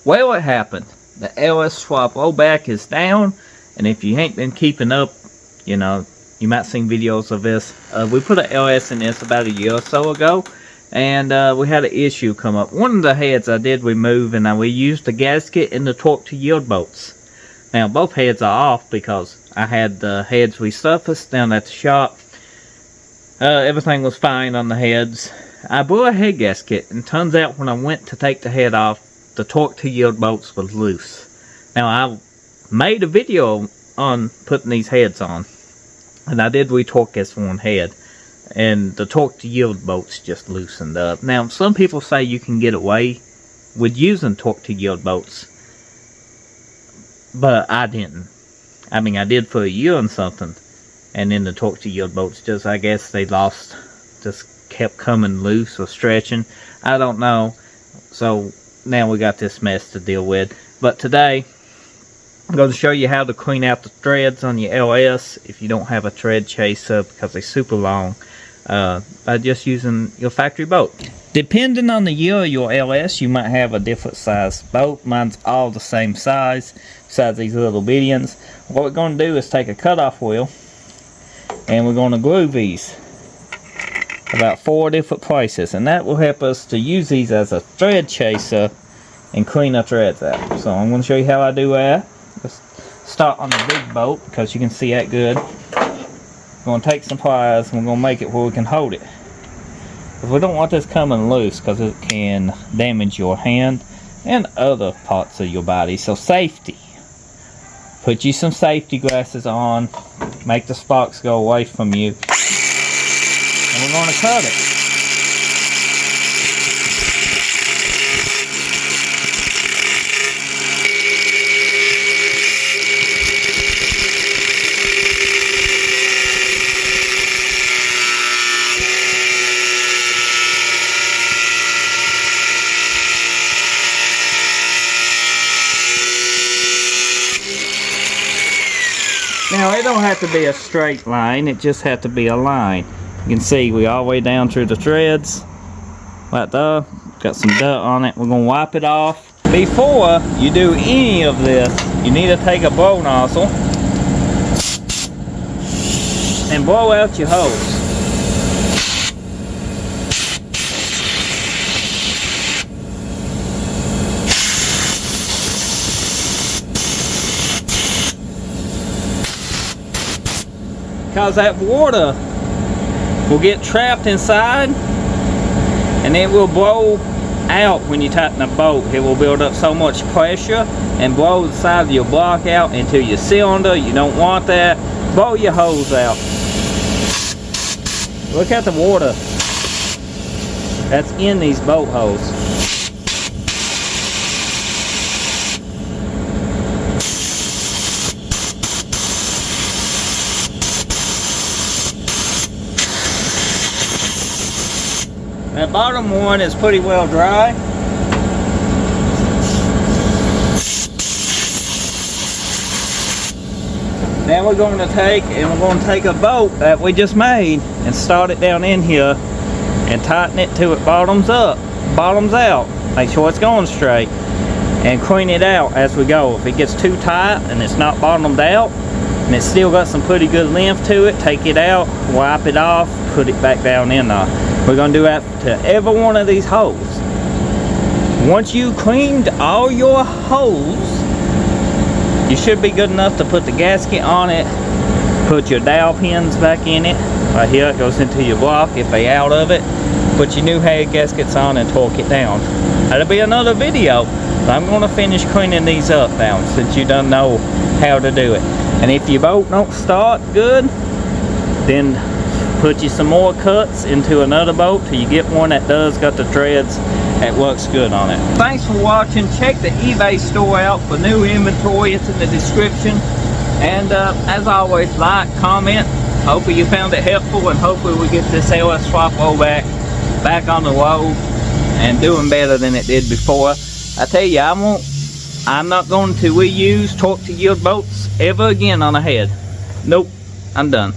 Well, it happened. The LS swap rollback is down, and if you ain't been keeping up, you know, you might seen videos of this. We put an LS in this about a year or so ago, and we had an issue come up. One of the heads I did remove, and we used the gasket and the torque to yield bolts. Now both heads are off because I had the heads resurfaced down at the shop. Everything was fine on the heads. I blew a head gasket, and turns out when I went to take the head off, the torque to yield bolts was loose. Now I made a video on putting these heads on, and I did retorque this one head, and the torque to yield bolts just loosened up. Now some people say you can get away with using torque to yield bolts, but I didn't. I mean, I did for a year and something, and then the torque to yield bolts just, I guess they lost, just kept coming loose or stretching. I don't know. So now we got this mess to deal with. But today I'm going to show you how to clean out the threads on your LS if you don't have a thread chaser because they're super long, by just using your factory bolt. Depending on the year of your LS, you might have a different size bolt. Mine's all the same size besides these little bitty ones. What we're going to do is take a cutoff wheel and we're going to glue these about 4 different places, and that will help us to use these as a thread chaser and clean the threads out. So I'm going to show you how I do that. Let's start on the big bolt because you can see that good. We're going to take some pliers and we're going to make it where we can hold it. Because we don't want this coming loose because it can damage your hand and other parts of your body. So safety. Put you some safety glasses on. Make the sparks go away from you. And we're going to cut it. Now it don't have to be a straight line, it just has to be a line. You can see we all the way down through the threads. Right there. Got some dirt on it. We're going to wipe it off. Before you do any of this, you need to take a blow nozzle and blow out your hose. Because that water will get trapped inside and it will blow out when you tighten the bolt. It will build up so much pressure and blow the side of your block out into your cylinder. You don't want that. Blow your hose out. Look at the water that's in these bolt holes. That bottom one is pretty well dry. Now we're going to take a bolt that we just made and start it down in here and tighten it till it bottoms up, bottoms out. Make sure it's going straight and clean it out as we go. If it gets too tight and it's not bottomed out and it's still got some pretty good length to it, take it out, wipe it off, put it back down in there. We're going to do that to every one of these holes. Once you cleaned all your holes, you should be good enough to put the gasket on it, put your dowel pins back in it. Right here it goes into your block if they out of it. Put your new head gaskets on and torque it down. That'll be another video. I'm going to finish cleaning these up now since you don't know how to do it. And if your bolt don't start good, then put you some more cuts into another bolt till you get one that does got the threads that works good on it. Thanks for watching. Check the eBay store out for new inventory. It's in the description. And as always, like, comment. Hopefully you found it helpful, and hopefully we get this LS swap back on the road and doing better than it did before. I tell you, I'm not going to reuse torque to yield bolts ever again on a head. Nope, I'm done.